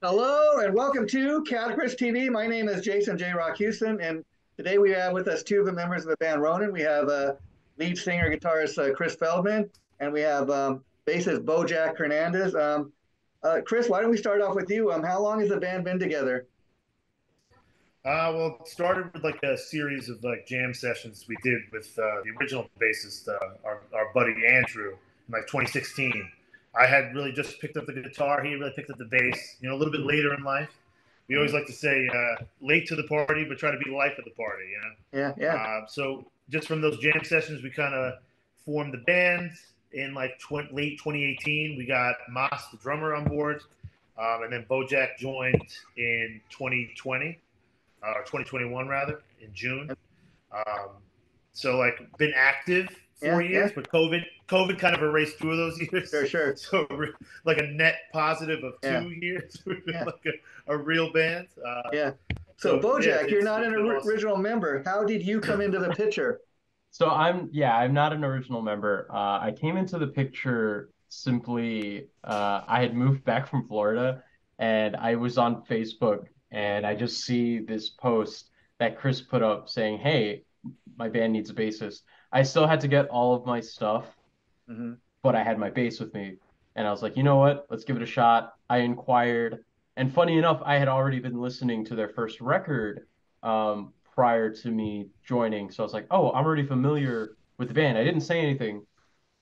Hello and welcome to Guitarist TV. My name is Jason J. Rock Houston, and today we have with us two of the members of the band Ronin. We have lead singer guitarist Chris Feldman, and we have bassist BoJack Hernandez. Chris, why don't we start off with you? How long has the band been together? Well, it started with like a series of like jam sessions we did with the original bassist, our buddy Andrew, in like 2016. I had really just picked up the guitar. He really picked up the bass. A little bit later in life. We always like to say late to the party, but try to be the life of the party. Yeah, yeah. So just from those jam sessions, we kind of formed the band. In like late 2018, we got Mas, the drummer, on board, and then BoJack joined in 2020. Or 2021 rather, in June. So like been active 4 years, but COVID kind of erased 2 of those years. Sure. So like a net positive of 2 years. We've been like a real band. So BoJack, you're not an original member. How did you come into the picture? So I'm not an original member. I came into the picture simply, I had moved back from Florida and I was on Facebook and I just see this post that Chris put up saying, "Hey, my band needs a bassist." I still had to get all of my stuff, but I had my bass with me. And I was like, you know what? Let's give it a shot. I inquired. And funny enough, I had already been listening to their first record prior to me joining. So I was like, oh, I'm already familiar with the band. I didn't say anything.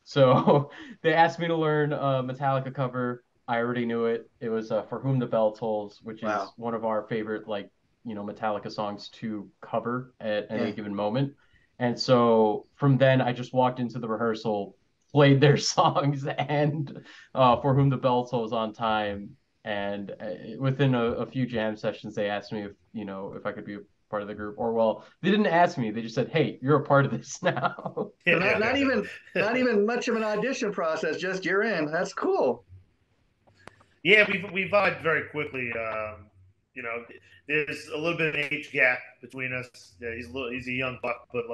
So they asked me to learn a Metallica cover. I already knew it. It was For Whom the Bell Tolls, which is one of our favorite, Metallica songs to cover at any given moment. And so from then, I just walked into the rehearsal, played their songs, and For Whom the Bell Tolls on time. And within a few jam sessions, they asked me if I could be a part of the group. Or, well, they didn't ask me. They just said, "Hey, you're a part of this now." So not even much of an audition process. Just you're in. That's cool. Yeah, we vibed very quickly. There's a little bit of an age gap between us. Yeah, he's a young buck, but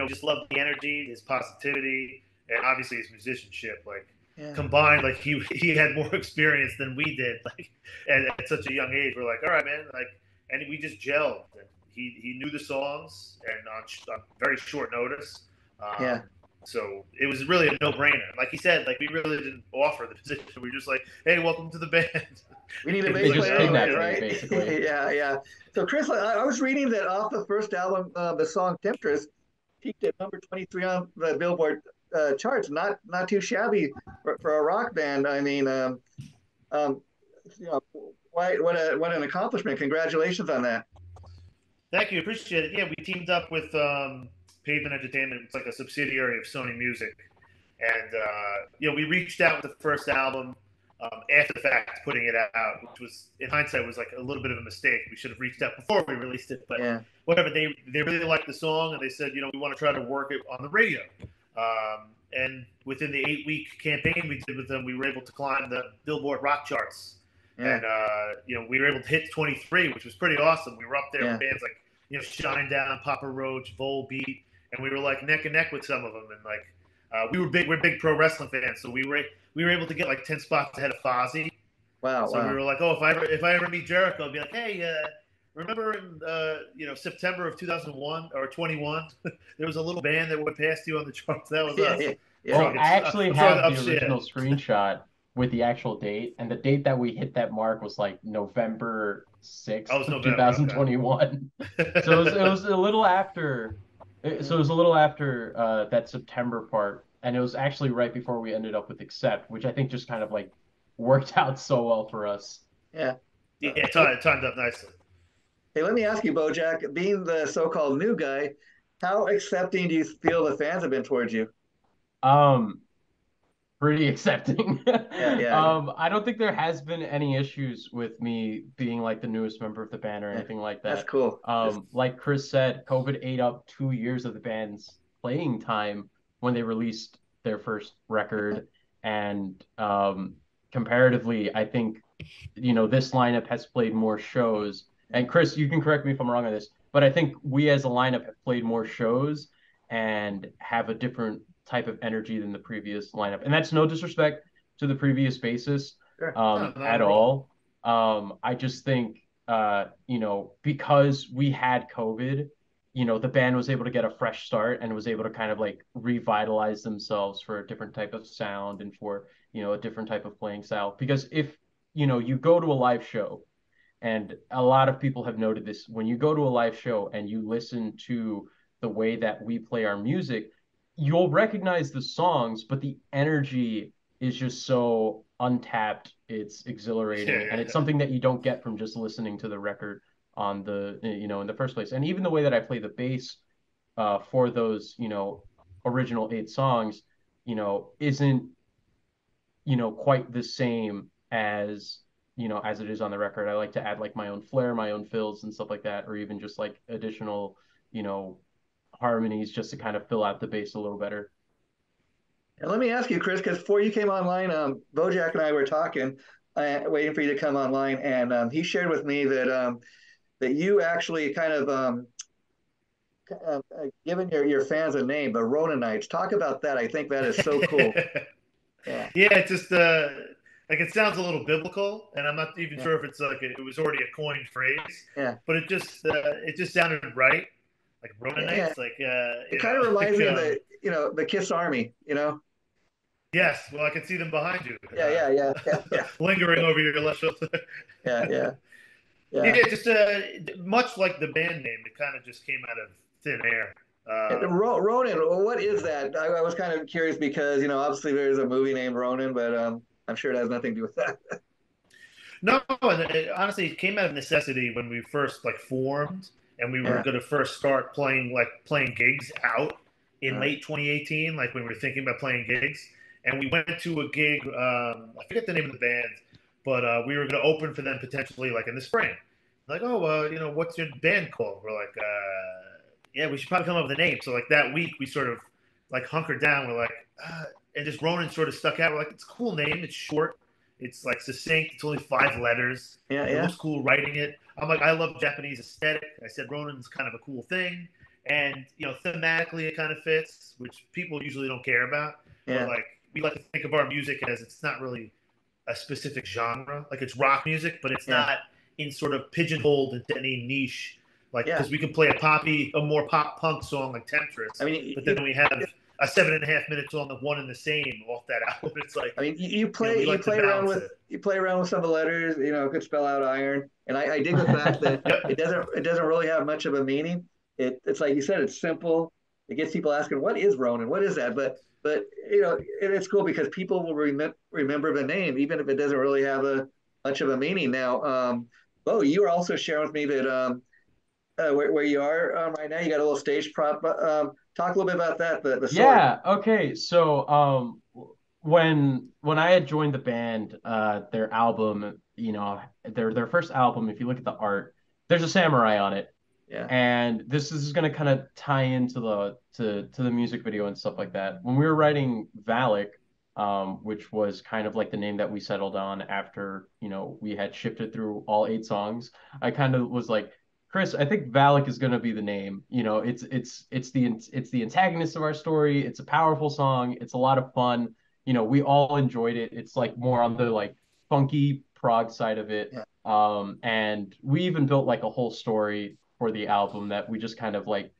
just love the energy, his positivity, and obviously his musicianship. Combined, he had more experience than we did. At such a young age, we're like, all right, man. And we just gelled. And he knew the songs, and on very short notice. So it was really a no-brainer. Like he said, we really didn't offer the position. We were just like, "Hey, welcome to the band." We need a bass player, right? Basically. Yeah. So Chris, I was reading that off the first album, the song "Temptress" peaked at number 23 on the Billboard charts. Not too shabby for a rock band. I mean, what an accomplishment! Congratulations on that. Thank you, appreciate it. Yeah, we teamed up with PAVEMENT Entertainment. It's like a subsidiary of Sony Music, and we reached out with the first album after the fact, putting it out, which was, in hindsight, was like a little bit of a mistake. We should have reached out before we released it, but whatever. They really liked the song, and they said, we want to try to work it on the radio. And within the 8-week campaign we did with them, we were able to climb the Billboard rock charts. And we were able to hit 23, which was pretty awesome. We were up there with bands like Shinedown, Papa Roach, Volbeat, and we were like neck and neck with some of them. And we're big pro wrestling fans, so we were able to get like 10 spots ahead of Fozzy. Wow! So we were like, oh, if I ever meet Jericho, I'll be like, hey, remember in September of 2001 or 21, there was a little band that went past you on the charts. That was us. Well, I actually have the original screenshot with the actual date, and the date that we hit that mark was like November 6th, 2021. Okay. So it was a little after. So it was a little after that September part, and it was actually right before we ended up with Accept, which I think just kind of worked out so well for us. Yeah, it timed up nicely. Hey, let me ask you, BoJack, being the so-called new guy, how accepting do you feel the fans have been towards you? Pretty accepting. Yeah. I don't think there has been any issues with me being the newest member of the band or anything like that. That's cool. Like Chris said, COVID ate up 2 years of the band's playing time when they released their first record. And comparatively, I think, this lineup has played more shows. And Chris, you can correct me if I'm wrong on this, but I think we as a lineup have played more shows and have a different type of energy than the previous lineup. And that's no disrespect to the previous bassist at all. I just think, because we had COVID, the band was able to get a fresh start and was able to kind of like revitalize themselves for a different type of sound and for, a different type of playing style. Because if, you go to a live show, and a lot of people have noted this, when you go to a live show and you listen to the way that we play our music, you'll recognize the songs, but the energy is just so untapped. It's exhilarating, and it's Yeah. something that you don't get from just listening to the record on in the first place. And even the way that I play the bass for those, original 8 songs, isn't, quite the same as it is on the record. I like to add like my own flair, my own fills and stuff like that, or even just like additional, you know, harmonies just to kind of fill out the bass a little better. And let me ask you, Chris, because before you came online, BoJack and I were talking, waiting for you to come online, and he shared with me that you actually kind of given your fans a name, the Roninites. Talk about that. I think that is so cool. Yeah, Yeah, it's just like it sounds a little biblical, and I'm not even yeah, sure if it's like it was already a coined phrase, yeah, but it just sounded right, like yeah. Ronanites, like It kind of reminds like, me of the Kiss Army. yes. Well, I can see them behind you, Yeah, yeah, yeah, yeah, yeah, lingering over your left shoulder. yeah, yeah, yeah. Yeah, just much like the band name, it kind of just came out of thin air. Ronin, what is that? I was kind of curious because obviously there's a movie named Ronin, but I'm sure it has nothing to do with that. No, and honestly, it came out of necessity when we first like formed, and we were Yeah, going to first start playing gigs out in uh, late 2018, like when we were thinking about playing gigs. And we went to a gig. I forget the name of the band, but we were going to open for them potentially like in the spring. Like, oh, what's your band called? We're like, yeah, we should probably come up with a name. So like that week, we sort of like hunkered down. We're like, and just Ronan sort of stuck out. We're like, it's a cool name. It's short. It's like succinct. It's only 5 letters. yeah, It yeah, looks cool writing it. I'm like, I love Japanese aesthetic. I said Ronin's kind of a cool thing, and thematically it kind of fits, which people usually don't care about. But yeah, like, we like to think of our music as it's not really a specific genre. Like it's rock music, but it's yeah, not in sort of pigeonholed into any niche. Like, yeah. because we can play a more pop punk song like I Temptress, mean, but then we have a 7.5 minute song of One and the Same off that album. It's like, you play we you like to play around balance with it. you play around with some of the letters. It could spell out iron, and I dig the fact that it Yep. doesn't really have much of a meaning. It's like you said, it's simple. It gets people asking, "What is Ronin? What is that?" But it's cool because people will remember the name even if it doesn't really have a much of a meaning. Now, Bo, you were also sharing with me that where you are right now, you got a little stage prop. Talk a little bit about that. The sword. Yeah, okay. So, when I had joined the band, their album, their first album, if you look at the art, there's a samurai on it. Yeah, And this is going to kind of tie into the music video and stuff like that. When we were writing Valek, which was kind of like the name that we settled on after, we had shifted through all 8 songs, I kind of was like, Chris, I think Valak is going to be the name. It's the antagonist of our story. It's a powerful song. It's a lot of fun. We all enjoyed it. It's like more on the like funky prog side of it. yeah, And we even built like a whole story for the album that we just kind of like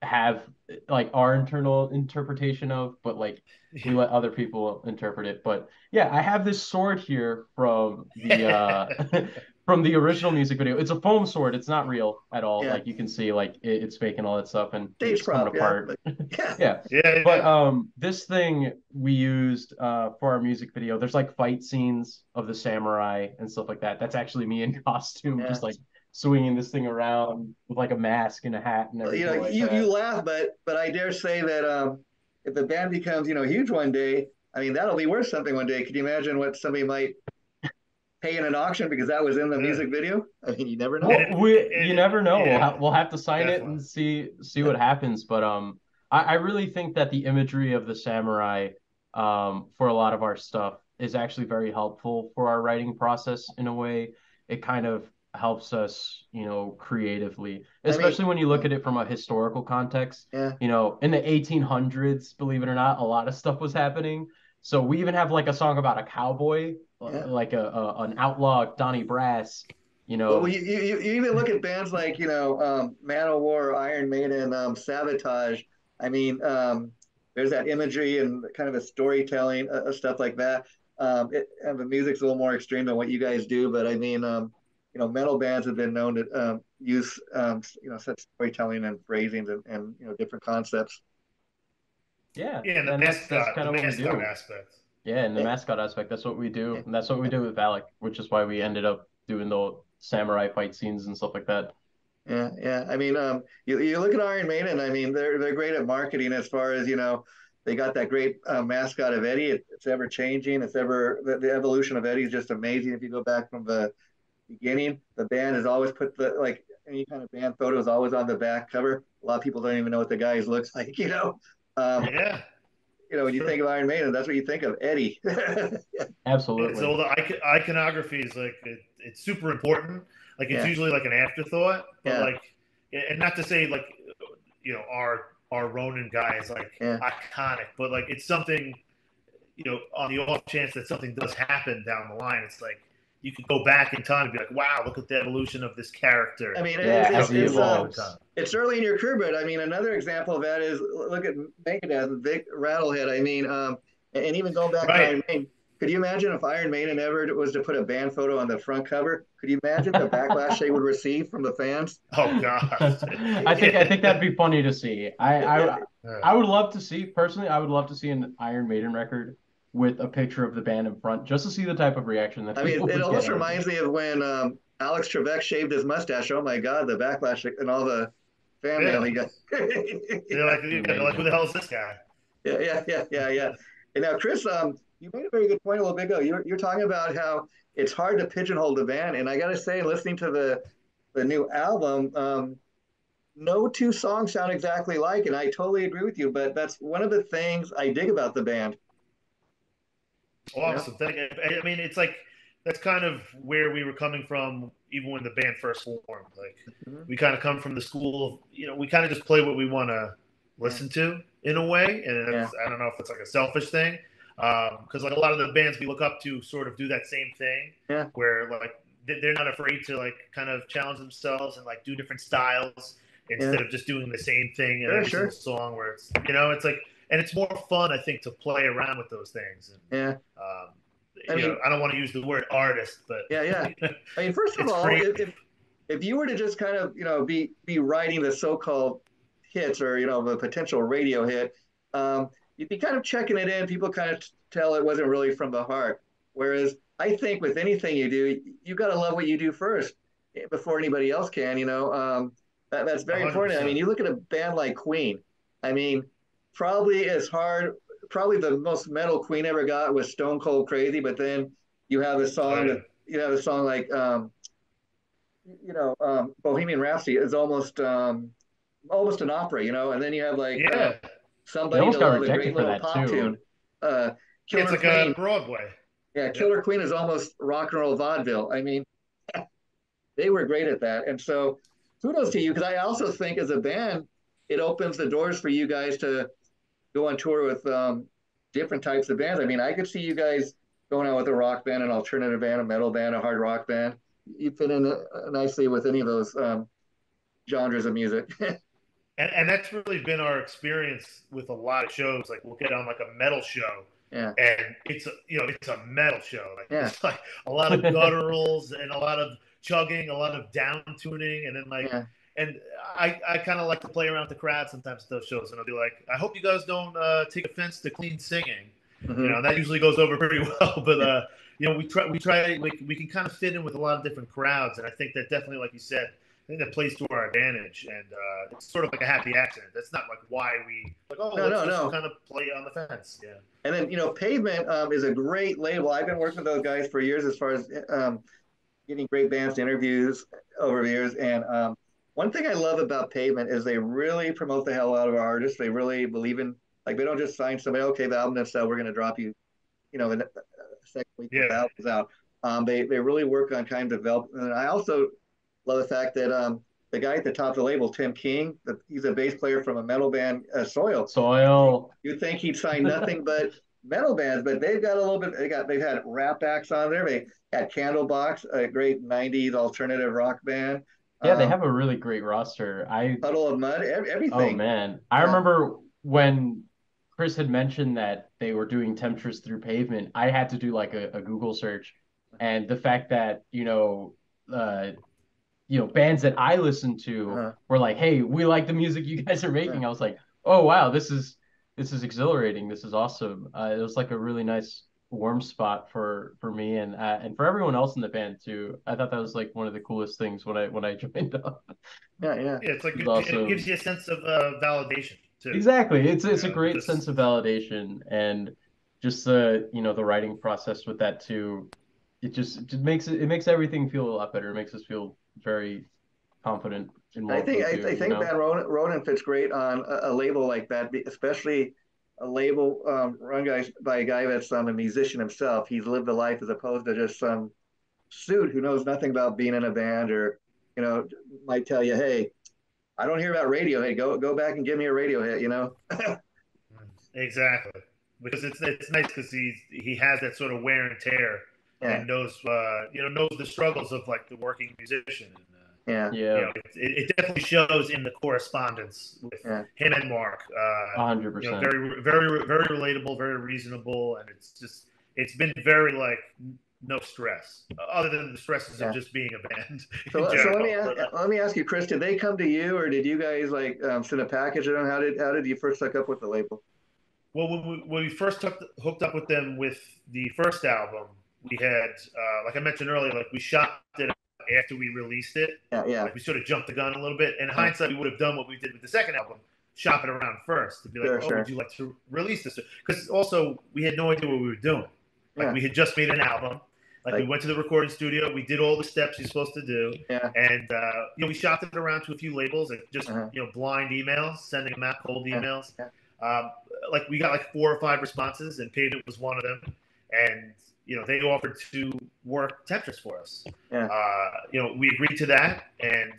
have like our internal interpretation of, but like we let other people interpret it. But yeah, I have this sword here from the from the original music video. It's a foam sword. It's not real at all. yeah. Like you can see like it's fake and all that stuff, and Stage it's coming prop. Yeah, apart. but yeah, Yeah. Yeah, But yeah. this thing we used for our music video, there's like fight scenes of the samurai and stuff like that. That's actually me in costume, yeah. just like swinging this thing around with like a mask and a hat and Well, everything like you that. laugh, but I dare say that if the band becomes huge one day, I mean that'll be worth something one day. Could you imagine what somebody might pay in an auction because that was in the Yeah. music video? I mean, you never And know. Well, you never know. yeah, We'll have to sign it definitely. and see what happens. But I really think that the imagery of the samurai for a lot of our stuff is actually very helpful for our writing process in a way. It kind of helps us, creatively, I mean, especially when you look at it from a historical context. yeah, In the 1800s, believe it or not, a lot of stuff was happening. So we even have like a song about a cowboy Yeah. like an outlaw Donnie Brass, you Well, know. you even look at bands like, Manowar, Iron Maiden, Sabotage. I mean, there's that imagery and kind of a storytelling, stuff like that. And the music's a little more extreme than what you guys do, but I mean, metal bands have been known to use, such storytelling and phrasings and different concepts. Yeah, Yeah, and and that's kind the of what we mascot do. aspect. Yeah, and the Yeah, mascot aspect, that's what we do. yeah, And that's what we do with Valek, which is why we ended up doing the samurai fight scenes and stuff like that. yeah, yeah. I mean, you look at Iron Maiden. I mean, they're great at marketing as far as they got that great mascot of Eddie. It's ever changing. The evolution of Eddie is just amazing. If you go back from the beginning, the band has always put the like any kind of band photo is always on the back cover. A lot of people don't even know what the guy looks like. Um, Yeah, when you think of Iron Maiden, that's what you think of Eddie. yeah. Absolutely. So the iconography is like it's super important. Like it's Yeah, usually like an afterthought, but yeah, like, and not to say like, our Ronin guy is like yeah. iconic, but like it's something, on the off chance that something does happen down the line, it's like you could go back in time and be like, wow, look at the evolution of this character. I mean, Yeah, You know, as he over all the evolves. time. it's early in your career, but I mean, another example of that is look at Megadeth, Vic Rattlehead. I mean, and even going back to Right. Iron Maiden, could you imagine if Iron Maiden ever was to put a band photo on the front cover? Could you imagine the backlash they would receive from the fans? Oh God. I think that'd be funny to see. Yeah. I would love to see personally. I would love to see an Iron Maiden record with a picture of the band in front, just to see the type of reaction that I mean, people it would get almost out of it. reminds me of when Alex Trebek shaved his mustache. Oh my God, the backlash and all the fan mail Yeah. he got. They're like, who the Amazing. hell is this guy? Yeah, yeah, yeah, yeah, yeah. And now, Chris, you made a very good point a little bit ago. You're talking about how it's hard to pigeonhole the band, and I got to say, listening to the new album, no two songs sound exactly alike, and I totally agree with you. But that's one of the things I dig about the band. You know? Awesome. I mean, it's like that's kind of where we were coming from, even when the band first formed. Like, Mhm. we kind of come from the school of, we kind of just play what we want to Yeah, listen to in a way, and yeah, I don't know if it's like a selfish thing, because like a lot of the bands we look up to sort of do that same thing, yeah, where like they're not afraid to like kind of challenge themselves and like do different styles yeah. instead of just doing the same thing in Sure, every single sure. song. Where it's like, and it's more fun, I think, to play around with those things. And Yeah. I mean, I don't want to use the word artist, but yeah, yeah. I mean, first of it's all, creative. if you were to just kind of be writing the so-called hits or the potential radio hit, you'd be kind of checking it in. People kind of tell it wasn't really from the heart. Whereas I think with anything you do, you got to love what you do first before anybody else can. That's very important. I mean, 100%. you look at a band like Queen. I mean, probably as hard. Probably the most metal Queen ever got was Stone Cold Crazy, but then you have a Oh song yeah. that you have a song like Bohemian Rhapsody is almost an opera, and then you have like Yeah. They Somebody to almost got Love, a great rejected for little that pop tune. too. Uh, Yeah, it's Killer like a Queen, Broadway. yeah, Yep. Killer Queen is almost rock and roll vaudeville. I mean, they were great at that, and so kudos to you because I also think as a band, it opens the doors for you guys to go on tour with different types of bands. I mean, I could see you guys going out with a rock band, an alternative band, a metal band, a hard rock band. You fit in nicely with any of those genres of music. And that's really been our experience with a lot of shows. Like we'll get on like a metal show, Yeah, and it's a metal show. Like yeah, it's like a lot of gutturals and a lot of chugging, a lot of down tuning, and then like yeah, and I kind of like to play around with the crowd sometimes at those shows, and I'll be like, I hope you guys don't take offense to clean singing. mm-hmm. And that usually goes over pretty well. But Yeah, we can kind of fit in with a lot of different crowds, and I think that definitely, like you said, I think that plays to our advantage, and it's sort of like a happy accident. That's not like why we like. Oh, no, let's no, just no. kind of play on the fence. Yeah. And then Pavement is a great label. I've been working with those guys for years as far as getting great bands to interviews over the years. And one thing I love about Pavement is they really promote the hell out of our artists. They really believe in like they don't just sign somebody. Okay, the album that's out, we're going to drop you. The second week the Yeah. album's out. They really work on kind of development. And I also love the fact that the guy at the top of the label, Tim King, he's a bass player from a metal band, Soil. Soil. You think he'd sign nothing but metal bands, but they've got a little bit. They've had rap acts on there. They had Candlebox, a great '90s alternative rock band. Yeah, they Um, have a really great roster. Puddle of Mud, Oh everything. man, I Yeah. remember when Chris had mentioned that they were doing Temptress through Pavement. I had to do like a Google search, and the fact that bands that I listened to Uh-huh. were like, "Hey, we like the music you guys are Yeah. making." I was like, "Oh wow, this is exhilarating. This is awesome." It was like a really nice warm spot for me and for everyone else in the band too. I thought that was like one of the coolest things when I joined up. Yeah. Yeah. Yeah, it's like It was it gives awesome. you a sense of validation too, Exactly. It's a great because sense of validation and just the writing process with that too. It just makes everything feel a lot better. It makes us feel very confident in I what think we I, do, I you think know? Van Ronin fits great on a label like that, especially a label run by a guy that's a musician himself. He's lived a life as opposed to just some suit who knows nothing about being in a band or might tell you, hey, I don't hear about Radiohead. Go back and give me a Radiohead. exactly, because it's nice because he has that sort of wear and tear Yeah, and knows knows the struggles of like the working musician. And, yeah, Yeah, it definitely shows in the correspondence with yeah. him and Mark. 100%. Very, very, very relatable, very reasonable, and it's been very like no stress, other than the stresses of Yeah. just being a band in So let me general. ask, But let me ask you, Chris. Did they come to you, or did you guys like send a package to them? How did you first hook up with the label? well, when we first hooked up with them with the first album, we had, like I mentioned earlier, like we shot it after we released it. Yeah, yeah, Like we sort of jumped the gun a little bit. In yeah. hindsight, we would have done what we did with the second album, shop it around first to be like, Sure, oh, would sure. you like to release this? Because also we had no idea what we were doing. Like Yeah, we had just made an album. Like we like went to the recording studio, we did all the steps you're supposed to do, yeah, and we shopped it around to a few labels, and just uh-huh, blind emails, sending them out cold yeah, emails. yeah, Like we got like 4 or 5 responses, and Pavement was one of them. And they offered to work Temptress for us. yeah, We agreed to that, and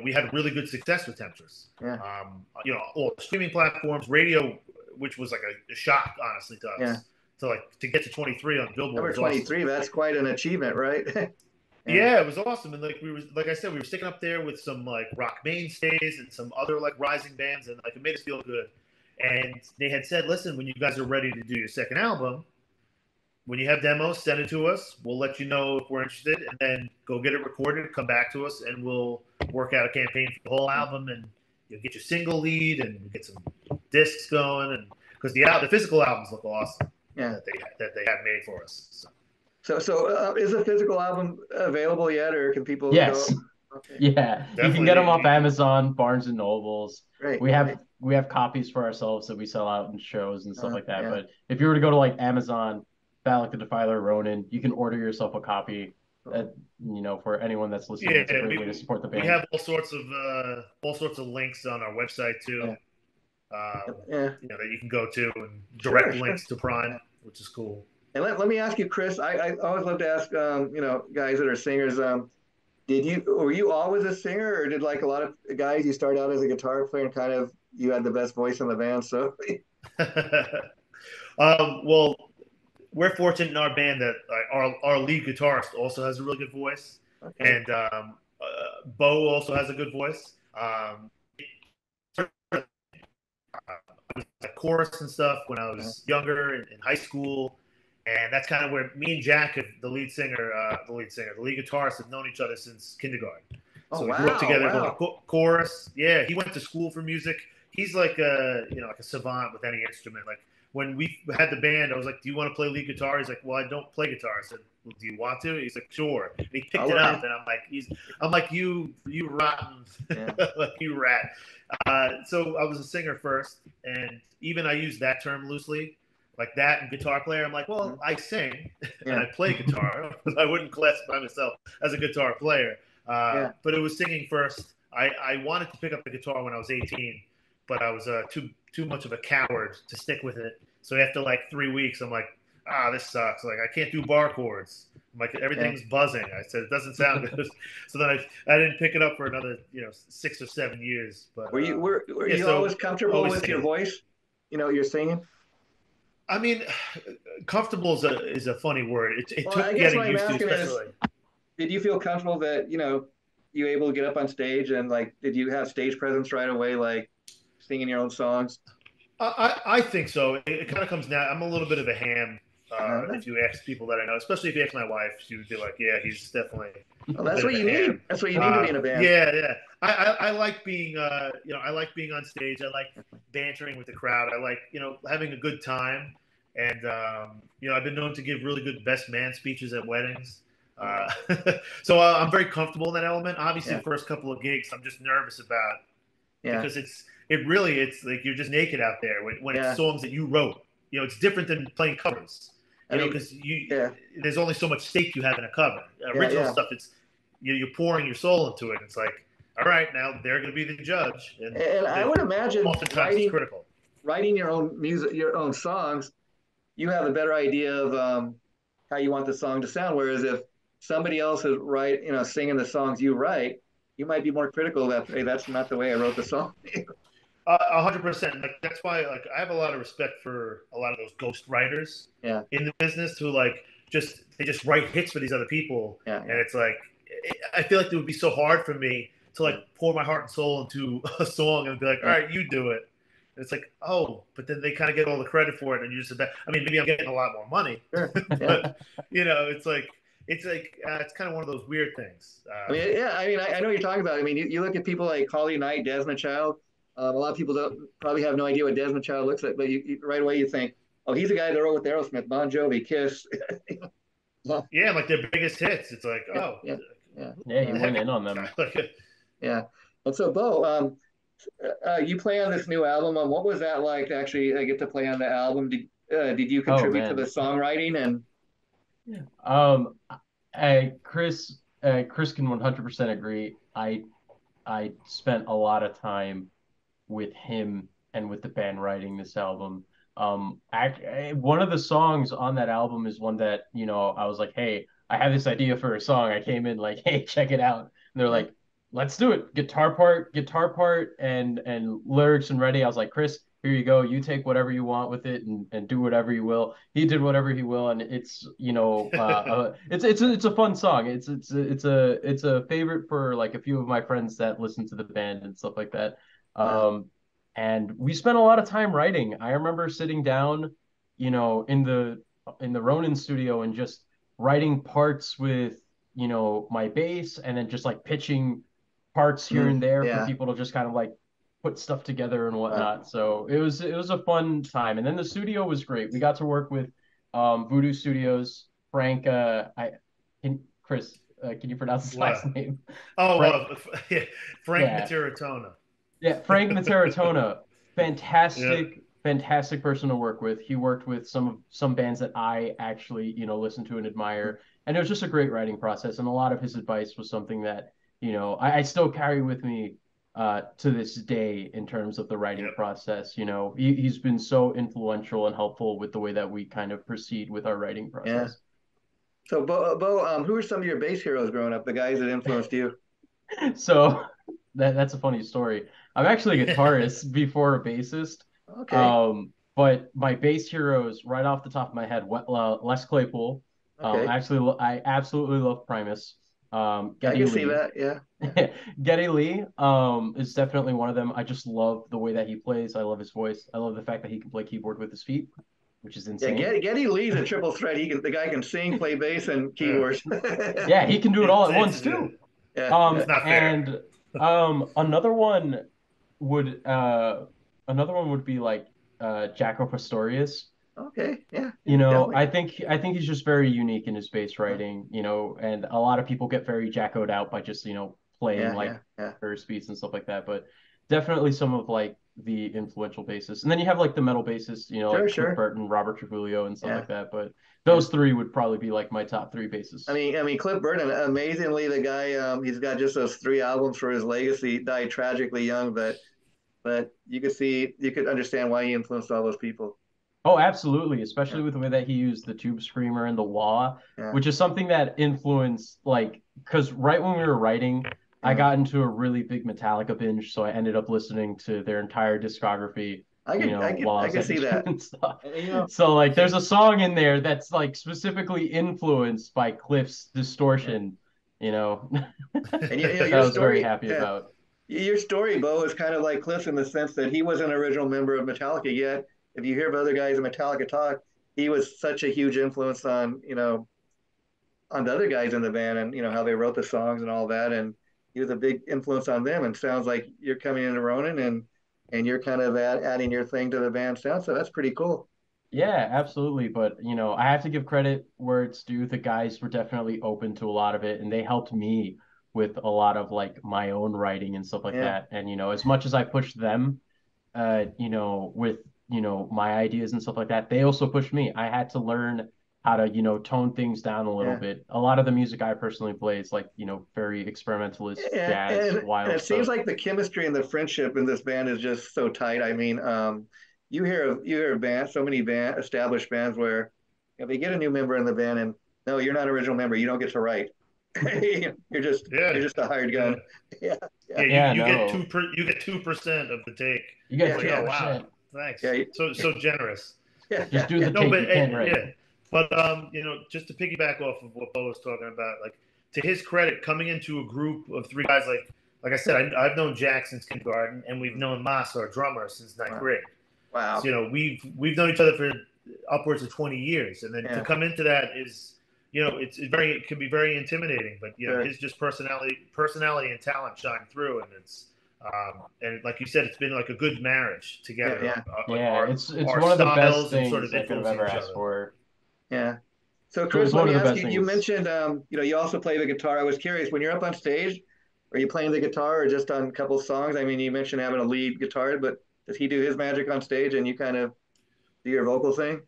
we had really good success with Temptress. yeah, All the streaming platforms, radio, which was like a shock, honestly, to yeah. us. To get to 23 on Billboard Number was awesome. 23. That's quite an achievement, right? Yeah, Yeah, it was awesome, and like I said, we were sticking up there with some like rock mainstays and some other like rising bands, and like it made us feel good. And they had said, listen, when you guys are ready to do your second album, when you have demos, send it to us. We'll let you know if we're interested, and then go get it recorded, come back to us, and we'll work out a campaign for the whole album, and you'll get your single lead, and we'll get some discs going, and because the physical albums look awesome yeah. that they have made for us. So is the physical album available yet, or can people go? Yes. Okay, Yeah. You can get them off Definitely, Amazon, Barnes and Nobles. great, We great. have we have copies for ourselves that we sell out in shows and stuff like that. Yeah. But if you were to go to like Amazon, Valek The Defier, Ronin, you can order yourself a copy. That for anyone that's listening, yeah. that's a great way to support the We band. have all sorts of links on our website too. Yeah. Yeah. That you can go to, and Sure, direct sure. links to Prime, which is cool. And let me ask you, Chris. I always love to ask, guys that are singers. Were you always a singer, or did like a lot of guys you start out as a guitar player and kind of you had the best voice in the band? So Well, we're fortunate in our band that our lead guitarist also has a really good voice, okay, and Bo also has a good voice. I was at chorus and stuff when I was younger in high school, and that's kind of where me and Jack, the lead guitarist, have known each other since kindergarten. oh So we grew up wow, together going wow, to chorus. Yeah, he went to school for music. He's like like a savant with any instrument. Like when we had the band, I was like, "Do you want to play lead guitar?" He's like, "Well, I don't play guitar." I said, "Well, do you want to?" He's like, "Sure." And he picked all it right, up, and I'm like, "You rotten, yeah, like you rat." So I was a singer first, and even I use that term loosely, like that and guitar player. I'm like, well, I sing and yeah, I play guitar. I wouldn't classify myself as a guitar player, yeah, but it was singing first. I wanted to pick up the guitar when I was 18, but I was too much of a coward to stick with it. So after like 3 weeks, I'm like, this sucks. Like I can't do bar chords. I'm like everything's buzzing. I said it doesn't sound good. So then I didn't pick it up for another 6 or 7 years. But were you yeah, always so comfortable always with your singing. voice? You're singing. I mean, comfortable is a funny word. It Well, I took guess getting what I'm used to, asking is, especially. did you feel comfortable that, you able to get up on stage and like, did you have stage presence right away, like singing your own songs? I think so. It kind of comes now. I'm a little bit of a ham. Uh, If you ask people that I know, especially if you ask my wife, she would be like, "Yeah, he's definitely well, a that's bit what of a you need. ham." That's what you need to be in a band. Yeah, yeah. I like being, I like being on stage. I like bantering with the crowd. I like, having a good time. And I've been known to give really good best man speeches at weddings. Uh, so I'm very comfortable in that element. Obviously, Yeah, the first couple of gigs, I'm just nervous about yeah, because it's like you're just naked out there when it's yeah. songs that you wrote. It's different than playing covers. I mean, Because yeah, there's only so much stake you have in a cover. yeah, Original yeah. stuff, you're pouring your soul into it. It's like, all right, now they're going to be the judge, and And I would imagine oftentimes it's critical. writing your own music, your own songs, you have a better idea of how you want the song to sound. Whereas if somebody else is singing the songs you write, you might be more critical that, hey, that's not the way I wrote the song. 100%. Like that's why, like, I have a lot of respect for a lot of those ghost writers Yeah, in the business who they just write hits for these other people, yeah, and yeah, it's like I feel like it would be so hard for me to like yeah, pour my heart and soul into a song and be like, all yeah. right, you do it. And it's like, oh, but then they kind of get all the credit for it, and you just I mean, maybe I'm getting a lot more money, Sure. Yeah. but it's kind of one of those weird things. I mean, yeah. I mean, I know what you're talking about. I mean, you look at people like Holly Knight, Desmond Child. A lot of people don't probably have no idea what Desmond Child looks like, but right away you think, oh, he's the guy that wrote with Aerosmith, Bon Jovi, Kiss. Well, Yeah, like their biggest hits. It's like, yeah, oh, yeah, yeah, Yeah, he who the heck went is in on this guy? them. yeah. And so, Bo, you play on this new album. What was that like to actually get to play on the album? Did you Oh contribute to the man. songwriting? And Um, Chris can 100% agree. I spent a lot of time with him and with the band writing this album. One of the songs on that album is one that, I was like, hey, I have this idea for a song. I came in like, hey, check it out. And they're yeah, like, let's do it. Guitar part and lyrics and ready. I was like, Chris, here you go. You take whatever you want with it and do whatever you will. He did whatever he will, and it's it's a fun song. It's a favorite for like a few of my friends that listen to the band and stuff like that. wow, Um, and we spent a lot of time writing. I remember sitting down, in the Ronin studio and just writing parts with, my bass and then just like pitching parts here and there for yeah, people to just kind of like put stuff together and wow. whatnot. So it was a fun time. And then the studio was great. We got to work with Voodoo Studios, Frank Chris, can you pronounce his last What? name? Oh, Frank, yeah, Frank yeah. Materatona. Yeah, Frank Materatona, Yeah. fantastic, fantastic person to work with. He worked with some bands that I actually, listen to and admire. And it was just a great writing process. And a lot of his advice was something that, I still carry with me to this day in terms of the writing Yep. process. He's been so influential and helpful with the way that we kind of proceed with our writing Yeah. process. So, Bo, who are some of your bass heroes growing up? The guys that influenced you? So that's a funny story. I'm actually a guitarist before a bassist. Okay, But my bass heroes, right off the top of my head, Les Claypool. okay, I absolutely love Primus. I Geddy can see Lee. that. Yeah, yeah, Geddy Lee is definitely one of them. I just love the way that he plays. I love his voice. I love the fact that he can play keyboard with his feet, which is yeah. insane. Geddy Lee's a triple threat. The guy can sing, play bass, and Yeah. keyboards. Yeah, he can do it all at once It's too. Yeah, yeah. it's not fair. And another one would be like Jaco Pastorius. Okay, yeah, yeah, definitely. I think he's just very unique in his bass writing, and a lot of people get very jackoed out by just, playing Yeah, yeah, like yeah. first beats and stuff like that. But definitely some of like the influential bassists. And then you have like the metal bassists, Sure, like Cliff sure. Burton, Robert Trujillo and stuff Yeah, like that. But yeah. those three would probably be like my top three bassists. I mean, Cliff Burton, amazingly, the guy, he's got just those three albums for his legacy. He died tragically young, but you could understand why he influenced all those people. Oh, absolutely, Yeah, especially with the way that he used the tube screamer and the wah, yeah, which is something that influenced like because right when we were writing, I yeah. got into a really big Metallica binge, so I ended up listening to their entire discography I can see that. and stuff. And, So like there's a song in there that's like specifically influenced by Cliff's distortion, you know. and That your I was very story, happy yeah, about. your story, Bo, is kind of like Cliff in the sense that he was an original member of Metallica. Yet, if you hear of other guys in Metallica talk, he was such a huge influence on on the other guys in the band, and how they wrote the songs and all that. And he was a big influence on them. And sounds like you're coming into Ronin and you're kind of adding your thing to the band sound. So that's pretty cool. Yeah, absolutely. But I have to give credit where it's due. The guys were definitely open to a lot of it, and they helped me with a lot of like my own writing and stuff like Yeah, that. And as much as I pushed them, with my ideas and stuff like that, they also pushed me. I had to learn how to tone things down a little yeah. bit. A lot of the music I personally play is like very experimentalist, jazz, And wild it seems stuff. like the chemistry and the friendship in this band is just so tight. I mean, you hear of bands, so many established bands where they get a new member in the band and no, you're not an original member. You don't get to write. you're just Yeah, you're just a hired yeah, gun. Yeah, yeah, yeah. Yeah, You get no, 2% of the take. you It's get yeah, like, two oh wow, percent. thanks. yeah, So generous. yeah, Just do the yeah, No, take. but You can't write. yeah, but just to piggyback off of what Bo was talking about, like to his credit, coming into a group of three guys, like I said, I've known Jack since kindergarten, and we've known Mas, our drummer, since ninth wow, grade. So wow, we've known each other for upwards of 20 years, and then to yeah, come into that is it can be very intimidating, but sure, his just personality and talent shine through, and and like you said, it's been like a good marriage yeah, together, yeah, like Yeah, it's our one of the best styles and sort things of I could have influencing ever each asked other. for. yeah. So, So Chris, it's let one of me the ask best you. You things. mentioned, you also play the guitar. I was curious when you're up on stage, are you playing the guitar or just on a couple songs? I mean, you mentioned having a lead guitar, but does he do his magic on stage and you kind of do your vocal thing?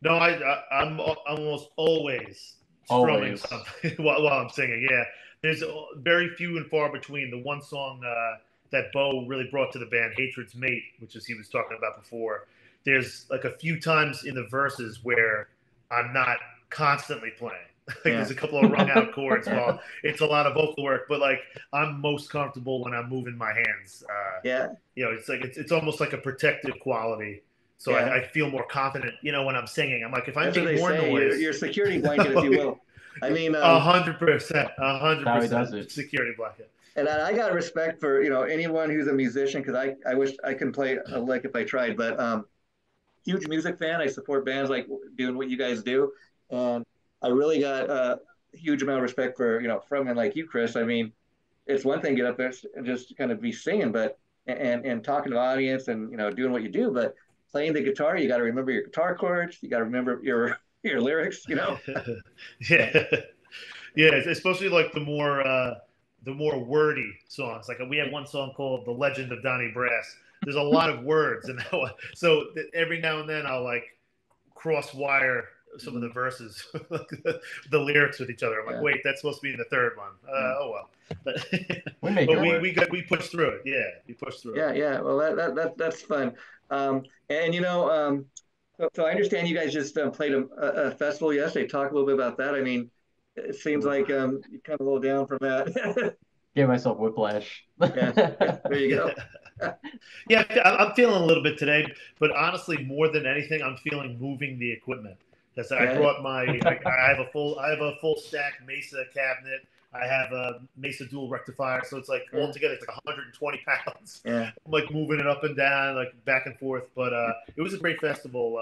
No, I'm almost always strumming Always. something while I'm singing. Yeah, there's very few and far between. The one song that Bo really brought to the band, "Hatred's Mate," which is he was talking about before. There's like a few times in the verses where I'm not constantly playing. Like Yeah, there's a couple of wrung out chords while it's a lot of vocal work, but like I'm most comfortable when I'm moving my hands. yeah, It's like it's almost like a protective quality, so yeah. I feel more confident, when I'm singing. I'm like, if I That's what make they more say. Your noise, security blanket, if you will. I mean, 100%, a That's hundred how he percent does it. security blanket. and I got respect for anyone who's a musician because I wish I could play a lick if I tried, but huge music fan. I support bands like doing what you guys do, and I really got a huge amount of respect for frontmen like you, Chris. I mean, it's one thing to get up there and just kind of be singing, but and talking to the audience and doing what you do, but playing the guitar, you got to remember your guitar chords, you got to remember your your lyrics. So, Yeah, yeah, especially like the more wordy songs. Like we have one song called "The Legend of Donnie Brass." There's a lot of words, and so every now and then I'll like cross wire some of the verses, the lyrics with each other. I'm like, yeah, wait, that's supposed to be in the third one. yeah, Oh well, but We make but it work. we pushed through it. Yeah, we pushed through it. yeah, yeah. Well, that's fun. And so I understand you guys just played a festival yesterday. Talk a little bit about that. I mean, it seems like you come a little down from that. Gave myself whiplash. Yeah, yeah. There you Yeah. go. Yeah, I'm feeling a little bit today, but honestly, more than anything, I'm feeling moving the equipment. Because I Yeah, brought I have a full stack Mesa cabinet. I have a Mesa dual rectifier, so it's like yeah, altogether it's like 120 pounds. yeah. I'm like moving it up and down, like back and forth. But it was a great festival.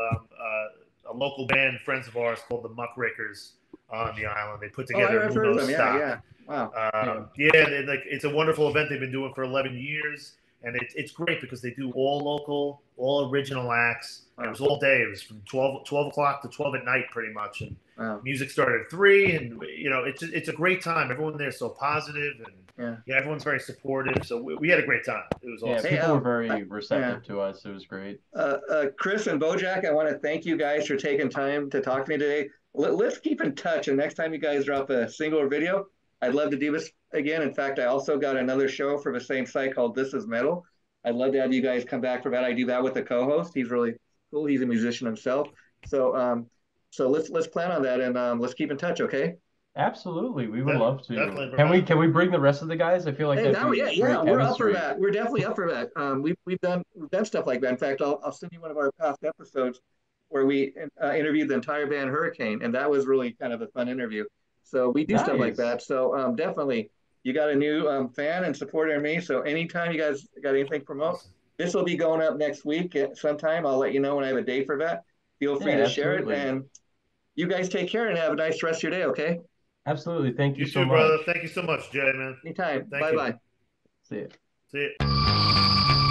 A local band, friends of ours, called the Muckrakers on the island. They put Oh, together I've heard of Luno them. Yeah, stock. yeah. Wow. Yeah. Yeah, like it's a wonderful event they've been doing for 11 years, and it's great because they do all local, all original acts. And it Wow. was all day. It was from 12 o'clock to 12 at night, pretty much. And Wow. music started at 3, and it's a great time. Everyone there's so positive, and Yeah. yeah, everyone's very supportive. So we had a great time. It was Yeah, awesome. Hey, people were I, very yeah. receptive to us. It was great. Chris and Bojack, I want to thank you guys for taking time to talk to me today. Let's keep in touch. And next time you guys drop a single or video, I'd love to do this again. In fact, I also got another show for the same site called This Is Metal. I'd love to have you guys come back for that. I do that with the co-host. He's really cool. He's a musician himself. So let's plan on that and let's keep in touch. Okay. Absolutely, we would love to. Definitely, Can we bring the rest of the guys? I feel like Hey, that'd now, be yeah, great we're up for chemistry. that. We're definitely up for that. We've done stuff like that. In fact, I'll send you one of our past episodes where we interviewed the entire band Hurricane, and that was really kind of a fun interview. So we do stuff like Nice. that. So definitely, you got a new fan and supporter in me. So anytime you guys got anything to promote, awesome. this will be going up next week at sometime. I'll let you know when I have a date for that. Feel free Yeah, to share it, absolutely. and you guys take care and have a nice rest of your day. Okay, Absolutely. Thank you You so too, brother. much. Thank you so much, Jay, man. anytime. Thank Bye you. bye. See ya. See you.